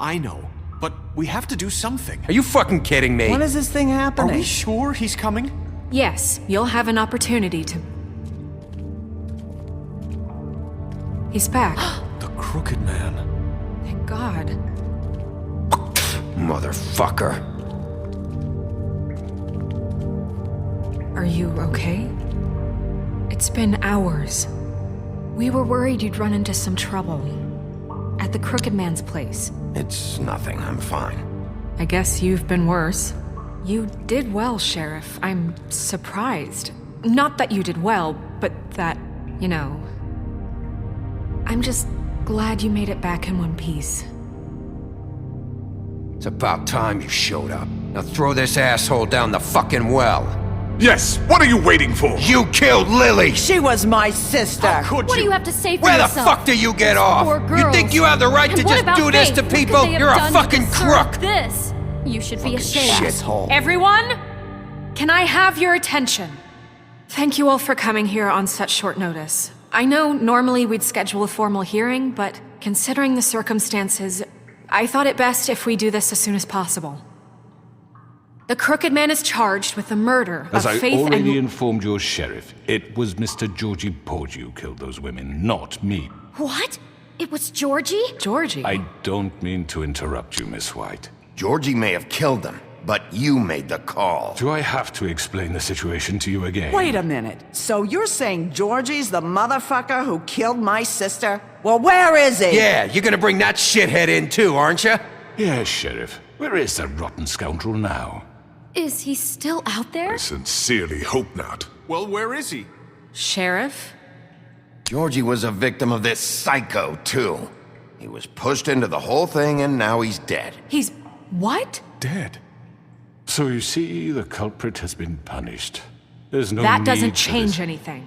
I know. But we have to do something. Are you fucking kidding me? When is this thing Are happening? we sure he's coming? Yes, you'll have an opportunity to... He's back. The Crooked Man. Thank God. Motherfucker. Are you okay? It's been hours. We were worried you'd run into some trouble. At the Crooked Man's place. It's nothing, I'm fine. I guess you've been worse. You did well, Sheriff. I'm surprised. Not that you did well, but that, you know... I'm just glad you made it back in one piece. It's about time you showed up. Now throw this asshole down the fucking well. Yes, what are you waiting for? You killed Lily! She was my sister. How could What do you? you have to say for Where the yourself? fuck do you get off? Poor You think girls. you have the right to And what just about do this Faith? to What could people? they have You're a done to fucking deserve crook! This. You should be ashamed. Shithole. Everyone, can I have your attention? Thank you all for coming here on such short notice. I know normally we'd schedule a formal hearing, but considering the circumstances, I thought it best if we do this as soon as possible. The Crooked Man is charged with the murder As of I Faith already and... informed your sheriff, it was Mr. Georgie Porgy who killed those women, not me. What? It was Georgie? Georgie. I don't mean to interrupt you, Miss White. Georgie may have killed them, but you made the call. Do I have to explain the situation to you again? Wait a minute. So you're saying Georgie's the motherfucker who killed my sister? Well, where is he? Yeah, you're gonna bring that shithead in too, aren't you? Yes, Sheriff. Where is the rotten scoundrel now? Is he still out there? I sincerely hope not. Well, where is he? Sheriff? Georgie was a victim of this psycho, too. He was pushed into the whole thing and now he's dead. He's... what? Dead. So you see, the culprit has been punished. There's no That need doesn't for change this. anything.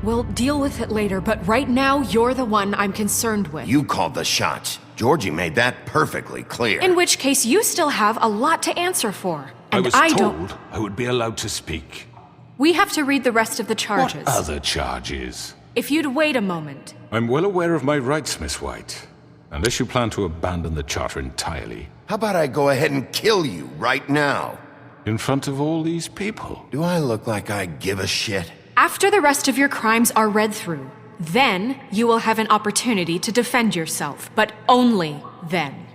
We'll deal with it later, but right now, you're the one I'm concerned with. You called the shots. Georgie made that perfectly clear. In which case, you still have a lot to answer for. I And was don't... told I would be allowed to speak. We have to read the rest of the charges. What other charges? If you'd wait a moment. I'm well aware of my rights, Miss White. Unless you plan to abandon the charter entirely. How about I go ahead and kill you right now? In front of all these people. Do I look like I give a shit? After the rest of your crimes are read through, then you will have an opportunity to defend yourself, but only then.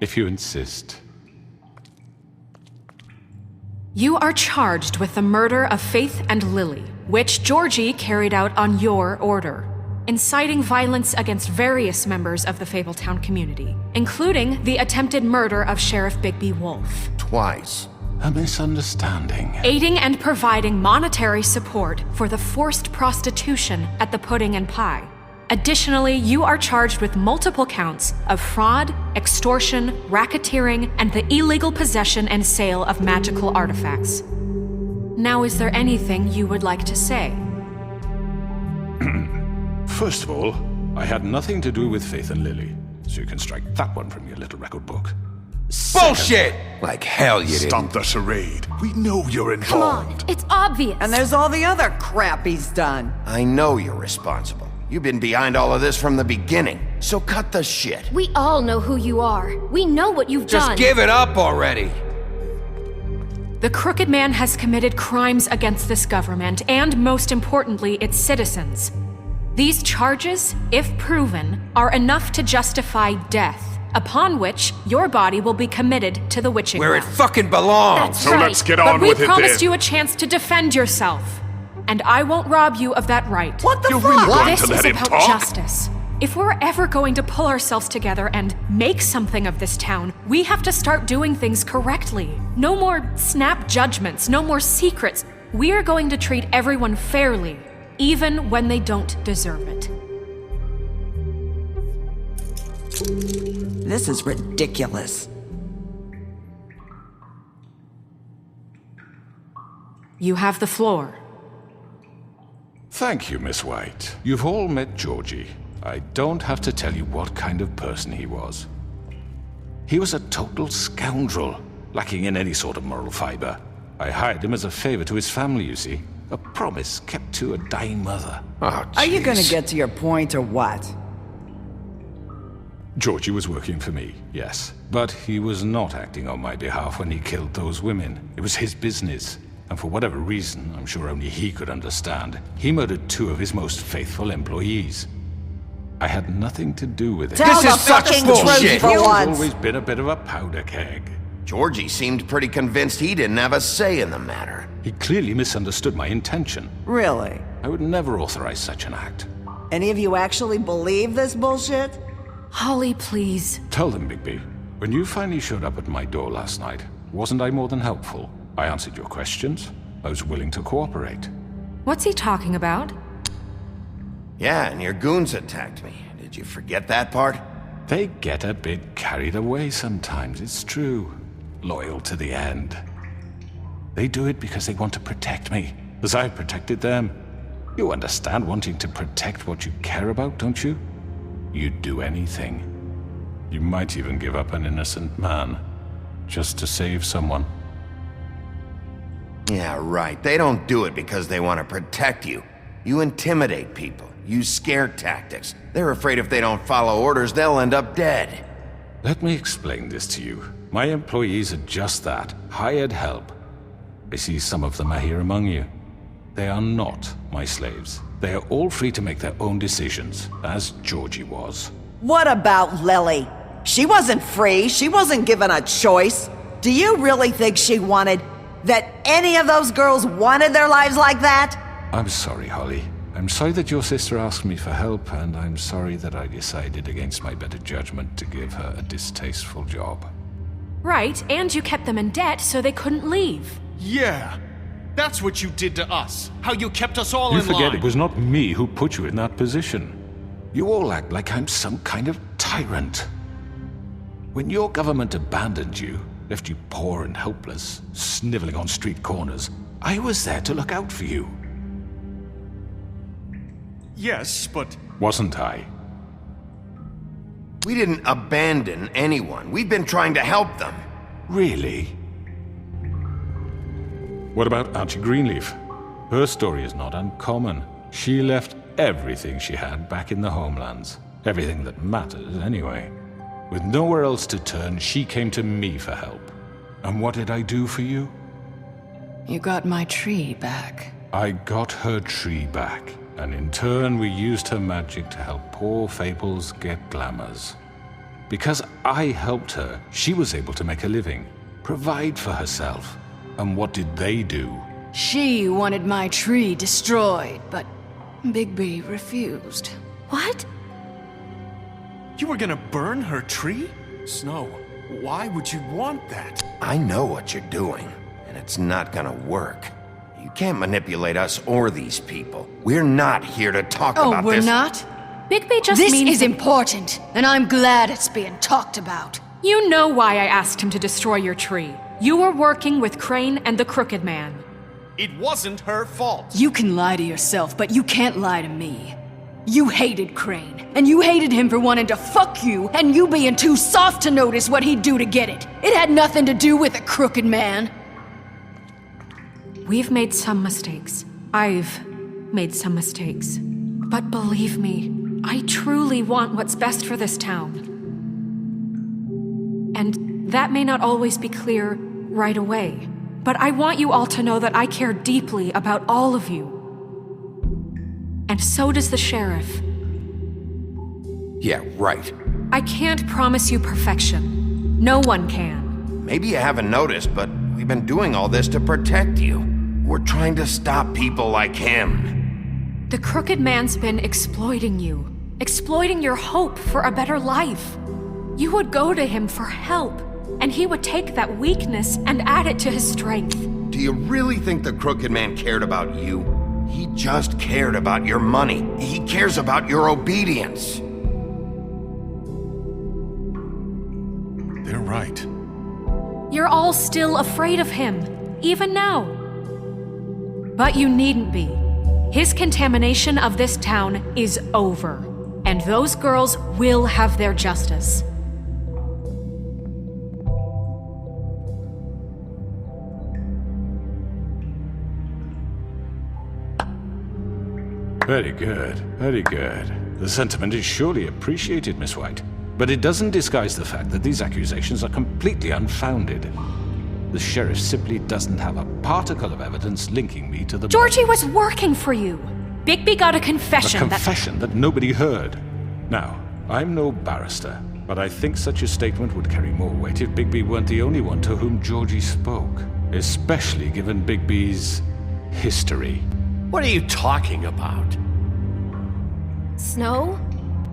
If you insist. You are charged with the murder of Faith and Lily, which Georgie carried out on your order, inciting violence against various members of the Fabletown community, including the attempted murder of Sheriff Bigby Wolf. Twice. A misunderstanding. Aiding and providing monetary support for the forced prostitution at the Pudding and Pie. Additionally, you are charged with multiple counts of fraud, extortion, racketeering, and the illegal possession and sale of magical artifacts. Now, is there anything you would like to say? First of all, I had nothing to do with Faith and Lily, so you can strike that one from your little record book. Bullshit! Like hell you didn't. Stop the charade. We know you're Come involved. on, it's obvious. And there's all the other crap he's done. I know you're responsible. You've been behind all of this from the beginning, so cut the shit. We all know who you are. We know what you've Just done. give it up already. The Crooked Man has committed crimes against this government and, most importantly, its citizens. These charges, if proven, are enough to justify death, upon which your body will be committed to the witching Where it ground. fucking belongs. That's So right. let's get But on we with it promised then. you a chance to defend yourself, and I won't rob you of that right. What the You're fuck? really going This to is let him about talk? justice. If we're ever going to pull ourselves together and make something of this town, we have to start doing things correctly. No more snap judgments, no more secrets. We are going to treat everyone fairly, even when they don't deserve it. This is ridiculous. You have the floor. Thank you, Miss White. You've all met Georgie. I don't have to tell you what kind of person he was. He was a total scoundrel, lacking in any sort of moral fiber. I hired him as a favor to his family, you see. A promise kept to a dying mother. Oh, Are you gonna jeez. get to your point or what? Georgie was working for me, yes. But he was not acting on my behalf when he killed those women. It was his business. And for whatever reason, I'm sure only he could understand, he murdered 2 of his most faithful employees. I had nothing to do with it. Tell This the is such fucking bullshit. truth for He's once. always been a bit of a powder keg. Georgie seemed pretty convinced he didn't have a say in the matter. He clearly misunderstood my intention. Really? I would never authorize such an act. Any of you actually believe this bullshit? Holly, please. Tell them, Bigby, when you finally showed up at my door last night, wasn't I more than helpful? I answered your questions. I was willing to cooperate. What's he talking about? Yeah, and your goons attacked me. Did you forget that part? They get a bit carried away sometimes, it's true. Loyal to the end. They do it because they want to protect me, as I've protected them. You understand wanting to protect what you care about, don't you? You'd do anything. You might even give up an innocent man, just to save someone. Yeah, right. They don't do it because they want to protect you. You intimidate people, use scare tactics. They're afraid if they don't follow orders, they'll end up dead. Let me explain this to you. My employees are just that, hired help. I see some of them are here among you. They are not my slaves. They are all free to make their own decisions, as Georgie was. What about Lily? She wasn't free. She wasn't given a choice. Do you really think she wanted... that any of those girls wanted their lives like that? I'm sorry, Holly. I'm sorry that your sister asked me for help, and I'm sorry that I decided against my better judgment to give her a distasteful job. Right, and you kept them in debt so they couldn't leave. Yeah. That's what you did to us. How you kept us all You in line. forget it was not me who put you in that position. You all act like I'm some kind of tyrant. When your government abandoned you, left you poor and helpless, sniveling on street corners, I was there to look out for you. Yes, but... Wasn't I? We didn't abandon anyone. We've been trying to help them. Really? What about Auntie Greenleaf? Her story is not uncommon. She left everything she had back in the homelands. Everything that matters, anyway. With nowhere else to turn, she came to me for help. And what did I do for you? You got my tree back. I got her tree back, and in turn we used her magic to help poor Fables get glamours. Because I helped her, she was able to make a living, provide for herself. And what did they do? She wanted my tree destroyed, but Bigby refused. What? You were gonna burn her tree? Snow, why would you want that? I know what you're doing, and it's not gonna work. You can't manipulate us or these people. We're not here to talk Oh, about we're this. not? Bigby just This means is important, and I'm glad it's being talked about. You know why I asked him to destroy your tree. You were working with Crane and the Crooked Man. It wasn't her fault. You can lie to yourself, but you can't lie to me. You hated Crane, and you hated him for wanting to fuck you, and you being too soft to notice what he'd do to get it. It had nothing to do with the Crooked Man. We've made some mistakes. I've made some mistakes. But believe me, I truly want what's best for this town. And that may not always be clear right away, but I want you all to know that I care deeply about all of you. And so does the sheriff. Yeah, right. I can't promise you perfection. No one can. Maybe you haven't noticed, but we've been doing all this to protect you. We're trying to stop people like him. The Crooked Man's been exploiting you, exploiting your hope for a better life. You would go to him for help, and he would take that weakness and add it to his strength. Do you really think the Crooked Man cared about you? He just cared about your money. He cares about your obedience. They're right. You're all still afraid of him, even now. But you needn't be. His contamination of this town is over, and those girls will have their justice. Very good, very good. The sentiment is surely appreciated, Miss White. But it doesn't disguise the fact that these accusations are completely unfounded. The sheriff simply doesn't have a particle of evidence linking me to the Georgie murder. was working for you. Bigby got a confession A confession that nobody heard. Now, I'm no barrister, but I think such a statement would carry more weight if Bigby weren't the only one to whom Georgie spoke. Especially given Bigby's history. What are you talking about? Snow?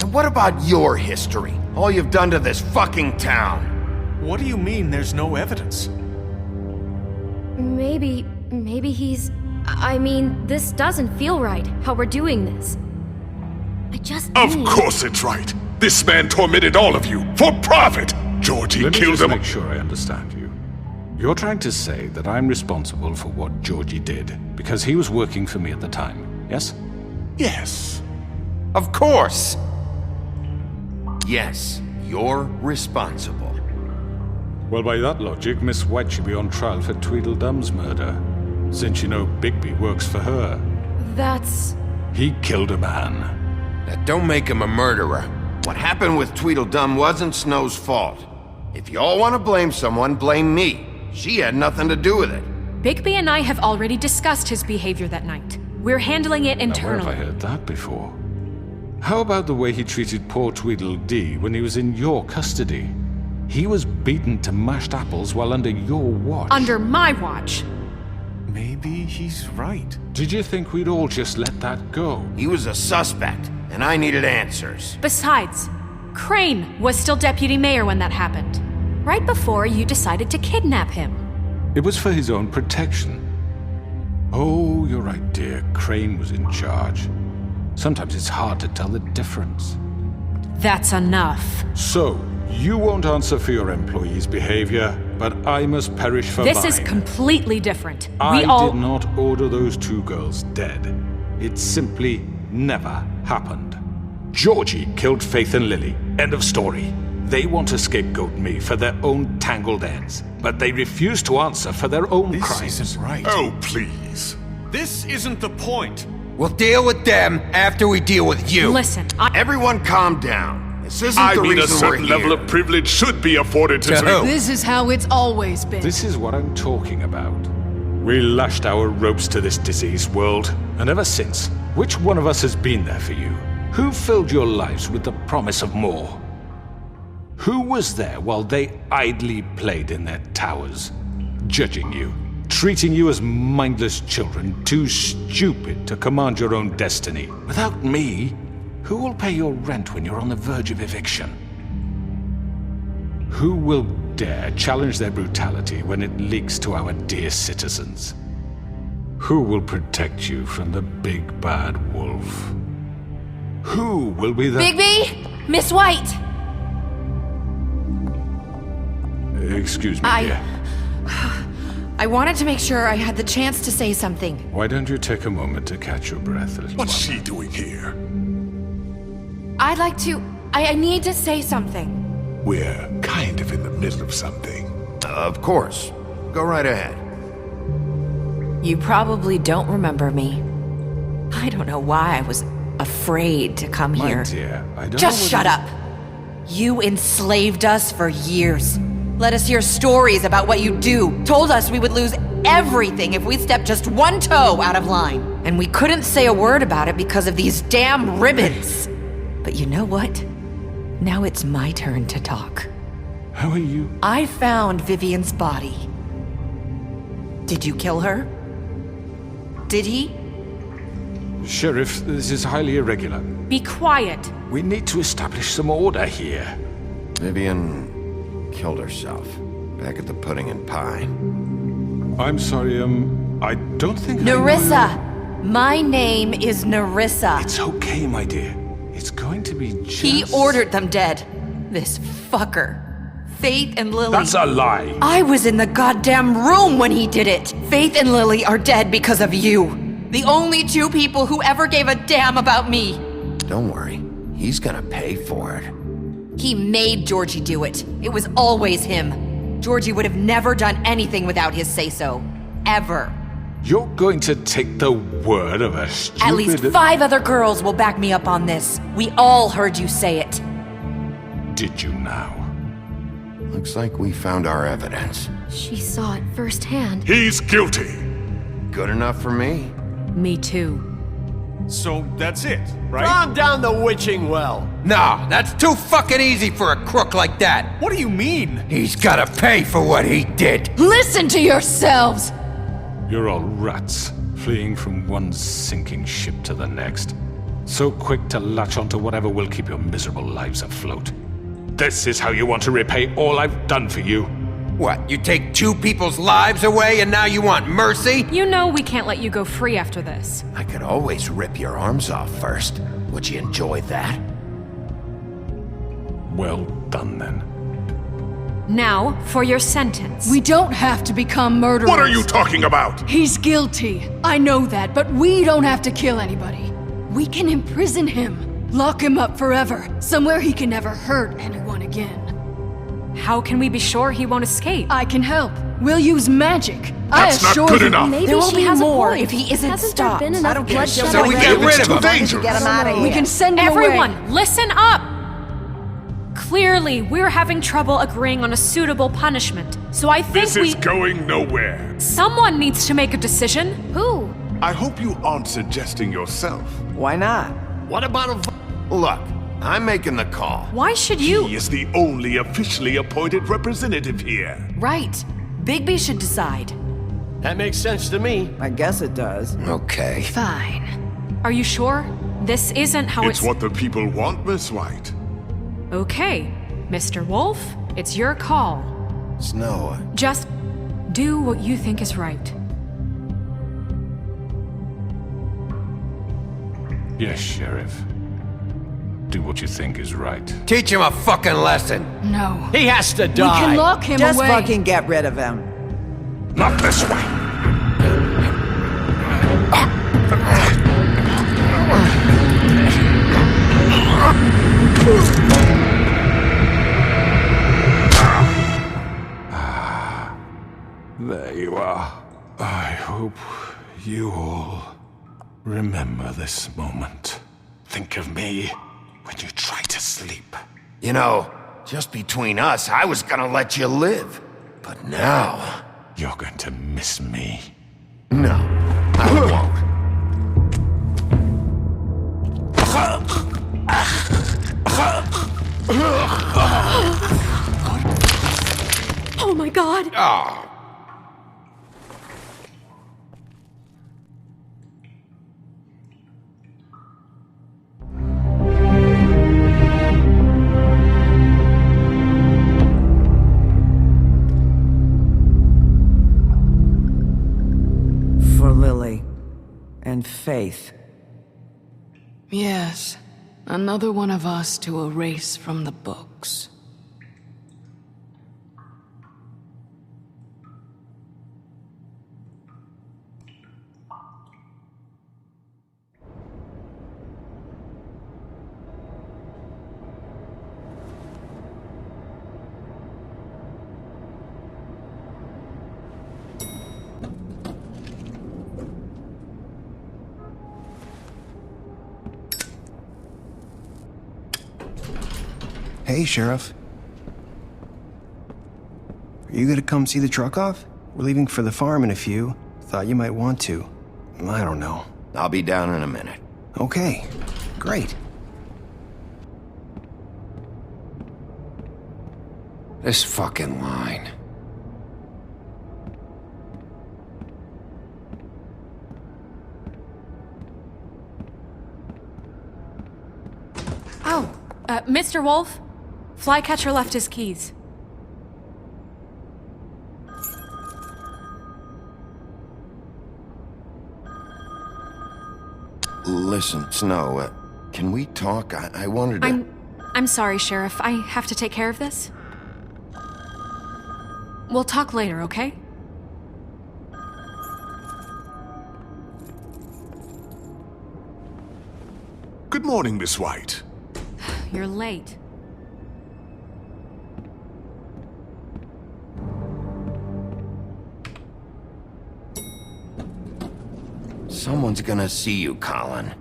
And what about your history? All you've done to this fucking town? What do you mean there's no evidence? Maybe he's... I mean, this doesn't feel right, how we're doing this. I just Of need... course it's right. This man tormented all of you for profit. Georgie Let me killed just him. make sure I understand you. You're trying to say that I'm responsible for what Georgie did because he was working for me at the time, yes? Yes. Of course. Yes, you're responsible. Well, by that logic, Miss White should be on trial for Tweedledum's murder. Since you know Bigby works for her. That's... He killed a man. That don't make him a murderer. What happened with Tweedledum wasn't Snow's fault. If you all want to blame someone, blame me. She had nothing to do with it. Bigby and I have already discussed his behavior that night. We're handling it Now, where have I internally. heard that before? How about the way he treated poor Tweedledee when he was in your custody? He was beaten to mashed apples while under your watch. Under my watch. Maybe he's right. Did you think we'd all just let that go? He was a suspect, and I needed answers. Besides, Crane was still deputy mayor when that happened. Right before you decided to kidnap him. It was for his own protection. Oh, you're right, dear. Crane was in charge. Sometimes it's hard to tell the difference. That's enough. So, you won't answer for your employees' behavior, but I must perish for This mine. is completely different. I We all... did not order those two girls dead. It simply never happened. Georgie killed Faith and Lily. End of story. They want to scapegoat me for their own tangled ends, but they refuse to answer for their own This crimes. isn't right. Oh, please. This isn't the point. We'll deal with them after we deal with you. Listen, Everyone calm down. This isn't I the mean, a reason we're certain here. level of privilege should be afforded to... To who? This is how it's always been. This is what I'm talking about. We lashed our ropes to this diseased world, and ever since, which one of us has been there for you? Who filled your lives with the promise of more? Who was there while they idly played in their towers, judging you, treating you as mindless children, too stupid to command your own destiny? Without me, who will pay your rent when you're on the verge of eviction? Who will dare challenge their brutality when it leaks to our dear citizens? Who will protect you from the big bad wolf? Who will be the... Bigby? Miss White! Excuse me, dear. I wanted to make sure I had the chance to say something. Why don't you take a moment to catch your breath a little What's while? she doing here? I'd like to... I need to say something. We're kind of in the middle of something. Of course. Go right ahead. You probably don't remember me. I don't know why I was afraid to come My here. dear, I don't Just know shut up! You enslaved us for years. Let us hear stories about what you do. Told us we would lose everything if we stepped just one toe out of line. And we couldn't say a word about it because of these damn ribbons. But you know what? Now it's my turn to talk. How are you? I found Vivian's body. Did you kill her? Did he? Sheriff, this is highly irregular. Be quiet. We need to establish some order here. Vivian killed herself back at the Pudding and Pie. I'm sorry, I don't think Nerissa! My name is Nerissa. It's okay, my dear. It's going to be just... He ordered them dead. This fucker. Faith and Lily. That's a lie! I was in the goddamn room when he did it. Faith and Lily are dead because of you. The only two people who ever gave a damn about me. Don't worry. He's gonna pay for it. He made Georgie do it. It was always him. Georgie would have never done anything without his say-so. Ever. You're going to take the word of a stupid... At least 5 other girls will back me up on this. We all heard you say it. did you now? Looks like we found our evidence. She saw it firsthand. He's guilty. Good enough for me? Me too. So that's it, right? Calm down the witching well. Nah, that's too fucking easy for a crook like that. What do you mean? He's gotta pay for what he did. Listen to yourselves! You're all rats, fleeing from one sinking ship to the next. So quick to latch onto whatever will keep your miserable lives afloat. This is how you want to repay all I've done for you? What, you take two people's lives away and now you want mercy? You know we can't let you go free after this. I could always rip your arms off first. Would you enjoy that? Well done, then. Now, for your sentence. We don't have to become murderers. What are you talking about? He's guilty. I know that, but we don't have to kill anybody. We can imprison him. Lock him up forever. Somewhere he can never hurt anyone again. How can we be sure he won't escape? I can help. We'll use magic. That's I not assure good you. enough. Maybe There will she be has more a point. if he isn't Hasn't stopped. there been enough I don't care. bloodshed So we already? get rid of It's too him. dangerous. Get him out of here. We can send him away. Everyone, listen up! Clearly, we're having trouble agreeing on a suitable punishment. So I think This is going nowhere. someone needs to make a decision. Who? I hope you aren't suggesting yourself. Why not? What about a Look, I'm making the call. Why should you? He is the only officially appointed representative here. Right. Bigby should decide. That makes sense to me. I guess it does. Okay. Fine. Are you sure? This isn't how It's what the people want, Miss White. Okay, Mr. Wolf, it's your call. Snow, Just do what you think is right. Yes, Sheriff. Do what you think is right. teach him a fucking lesson. No. He has to We die. can lock him Just away. fucking get rid of him. Not this way. There you are. I hope you all remember this moment. Think of me when you try to sleep. You know, just between us, I was gonna let you live. But now... You're going to miss me. No, I won't. Oh my god! Oh. For Lily. And Faith. Yes. Another one of us to erase from the books. Hey, Sheriff. Are you gonna come see the truck off? We're leaving for the farm in a few. Thought you might want to. I don't know. I'll be down in a minute. Okay, great. This fucking line. Oh, Mr. Wolf? Flycatcher left his keys. Listen, Snow, can we talk? I wanted to... I'm sorry, Sheriff. I have to take care of this. We'll talk later, okay? Good morning, Miss White. You're late. Someone's gonna see you, Colin.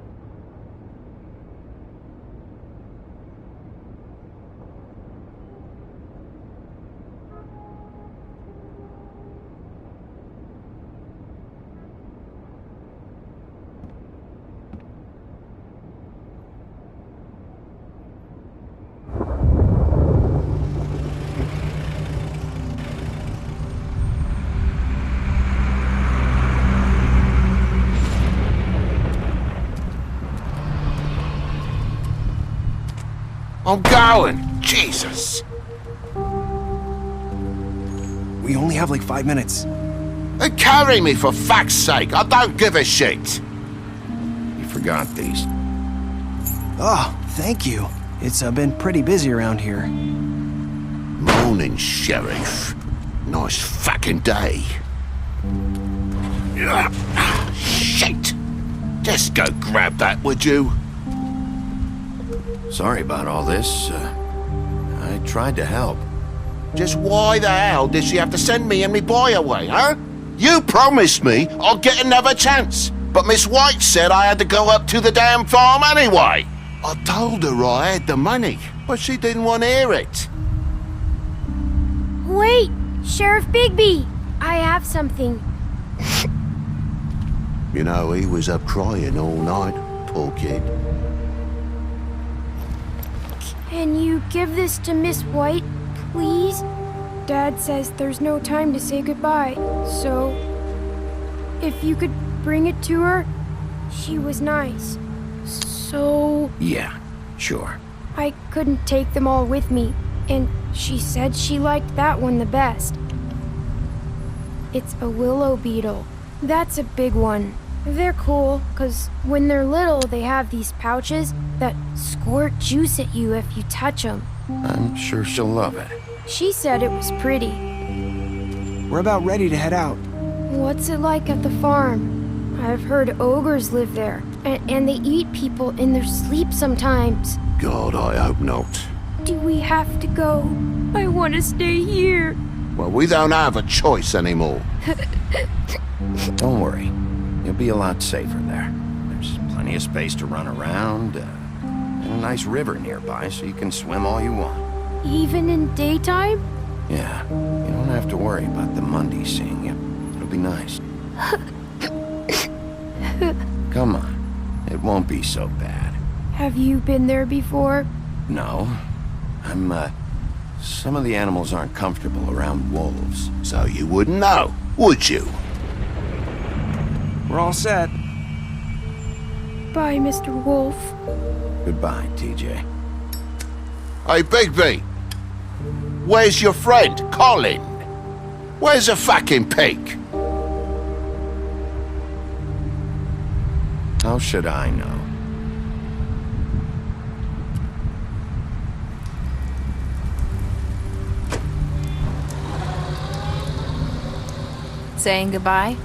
I'm going. Jesus. We only have like 5 minutes. Carry me, for fuck's sake. I don't give a shit. You forgot these. Oh, thank you. It's been pretty busy around here. Morning, Sheriff. Nice fucking day. Shit! Just go grab that, would you? Sorry about all this. I tried to help. Just why the hell did she have to send me and me boy away, huh? You promised me I'll get another chance, but Miss White said I had to go up to the damn farm anyway. I told her I had the money, but she didn't want to hear it. Wait, Sheriff Bigby, I have something. You know, he was up crying all night, poor kid. Can you give this to Miss White, please? Dad says there's no time to say goodbye, so if you could bring it to her, she was nice. So Yeah, sure. I couldn't take them all with me, and she said she liked that one the best. It's a willow beetle. That's a big one. They're cool, 'cause when they're little, they have these pouches that squirt juice at you if you touch them. I'm sure she'll love it. She said it was pretty. We're about ready to head out. What's it like at the farm? I've heard ogres live there, and they eat people in their sleep sometimes. God, I hope not. Do we have to go? I want to stay here. Well, we don't have a choice anymore. Don't worry. You'll be a lot safer there. There's plenty of space to run around, and a nice river nearby so you can swim all you want. Even in daytime? Yeah, you don't have to worry about the Monday seeing you. It'll be nice. Come on. It won't be so bad. Have you been there before? No. Some of the animals aren't comfortable around wolves. So you wouldn't know, would you? We're all set. Bye, Mr. Wolf. Goodbye, TJ. Hey, Bigby. Where's your friend, Colin? Where's the fucking pig? How should I know? Saying goodbye?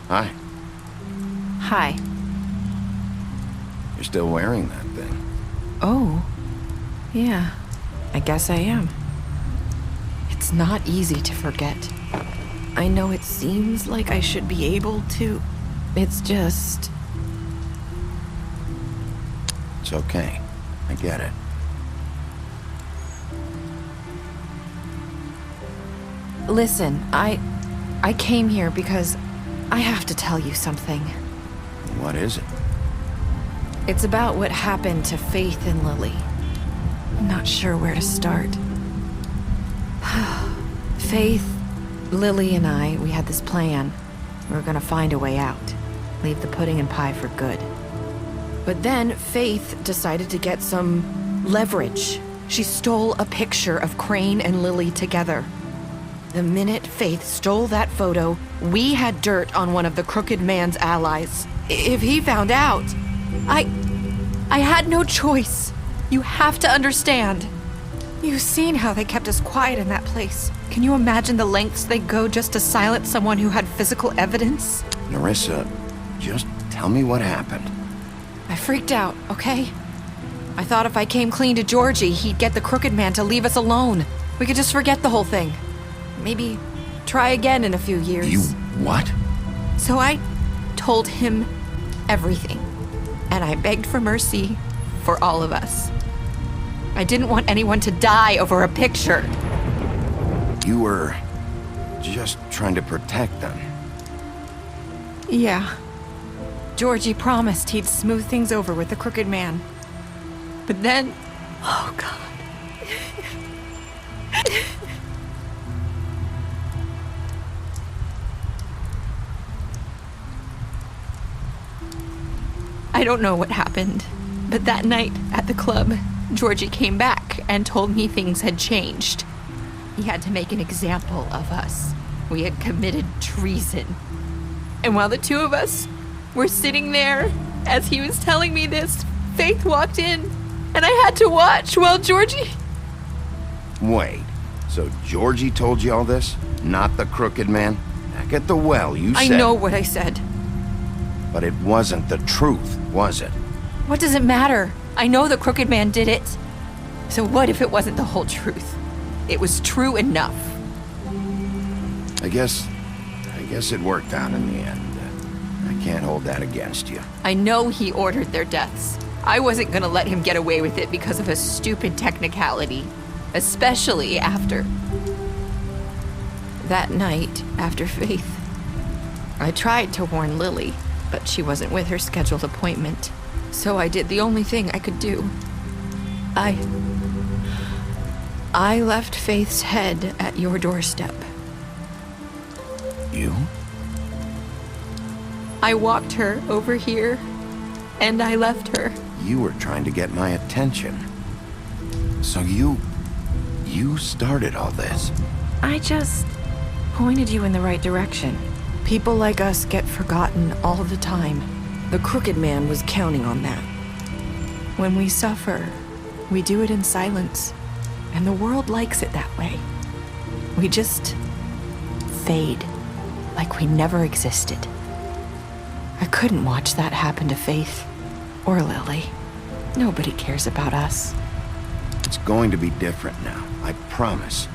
Hi. Hi. You're still wearing that thing. Oh. Yeah. I guess I am. It's not easy to forget. I know it seems like I should be able to. It's just... It's okay. I get it. Listen, I came here because I have to tell you something. What is it? It's about what happened to Faith and Lily. I'm not sure where to start. Faith, Lily, and I, we had this plan. We were gonna find a way out. Leave the pudding and pie for good. But then Faith decided to get some leverage. She stole a picture of Crane and Lily together. The minute Faith stole that photo, we had dirt on one of the crooked man's allies. If he found out, I had no choice. You have to understand. You've seen how they kept us quiet in that place. Can you imagine the lengths they go just to silence someone who had physical evidence? Nerissa, just tell me what happened. I freaked out, okay? I thought if I came clean to Georgie, he'd get the crooked man to leave us alone. We could just forget the whole thing. Maybe try again in a few years. You what? So I told him everything. And I begged for mercy for all of us. I didn't want anyone to die over a picture. You were just trying to protect them. Yeah. Georgie promised he'd smooth things over with the crooked man. But then... Oh, God. I don't know what happened, but that night at the club, Georgie came back and told me things had changed. He had to make an example of us. We had committed treason. And while the two of us were sitting there, as he was telling me this, Faith walked in, and I had to watch while Georgie... Wait, so Georgie told you all this? Not the crooked man? Back at the well, you said... I know what I said. But it wasn't the truth, was it? What does it matter? I know the crooked man did it. So what if it wasn't the whole truth? It was true enough. I guess it worked out in the end. I can't hold that against you. I know he ordered their deaths. I wasn't gonna let him get away with it because of a stupid technicality. Especially after... that night, after Faith. I tried to warn Lily, but she wasn't with her scheduled appointment. So I did the only thing I could do. I left Faith's head at your doorstep. You? I walked her over here, and I left her. You were trying to get my attention. So you started all this. I just pointed you in the right direction. People like us get forgotten all the time. The crooked man was counting on that. When we suffer, we do it in silence, and the world likes it that way. We just fade, like we never existed. I couldn't watch that happen to Faith or Lily. Nobody cares about us. It's going to be different now, I promise.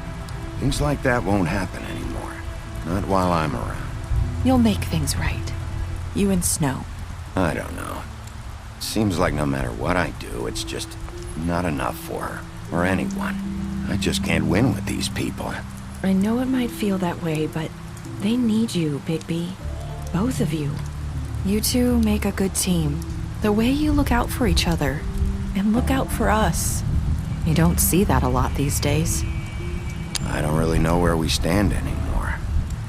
Things like that won't happen anymore. Not while I'm around. You'll make things right. You and Snow. I don't know. It seems like no matter what I do, it's just not enough for her, or anyone. I just can't win with these people. I know it might feel that way, but they need you, Bigby. Both of you. You two make a good team. The way you look out for each other, and look out for us. You don't see that a lot these days. I don't really know where we stand anymore.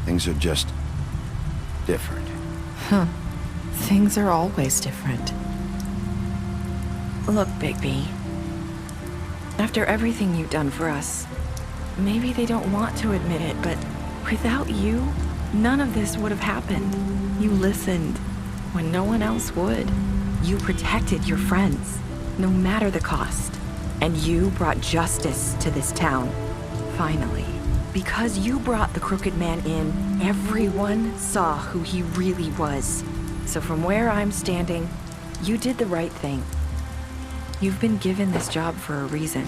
Things are just different. Huh. Things are always different. Look, Bigby. After everything you've done for us, maybe they don't want to admit it, but without you, none of this would have happened. You listened when no one else would. You protected your friends, no matter the cost. And you brought justice to this town, finally. Because you brought the crooked man in, everyone saw who he really was. So from where I'm standing, you did the right thing. You've been given this job for a reason.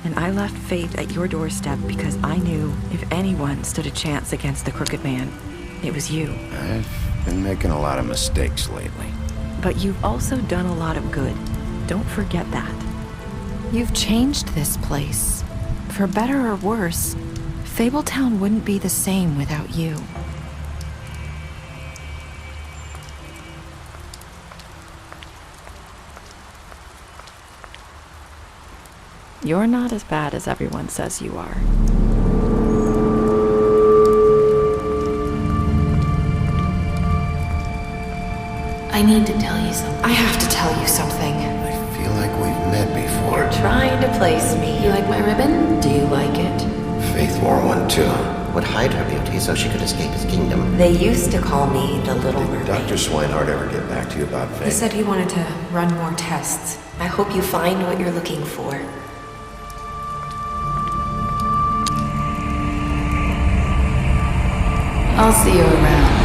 And I left Faith at your doorstep because I knew if anyone stood a chance against the crooked man, it was you. I've been making a lot of mistakes lately. But you've also done a lot of good. Don't forget that. You've changed this place. For better or worse, Fabletown wouldn't be the same without you. You're not as bad as everyone says you are. I need to tell you something. I have to tell you something. I feel like we've met before. You're trying to place me. You like my ribbon? Do you like it? Faith wore one too. Would hide her beauty so she could escape his kingdom. They used to call me the Little Mermaid. Dr. Swinehart ever get back to you about Faith? He said he wanted to run more tests. I hope you find what you're looking for. I'll see you around.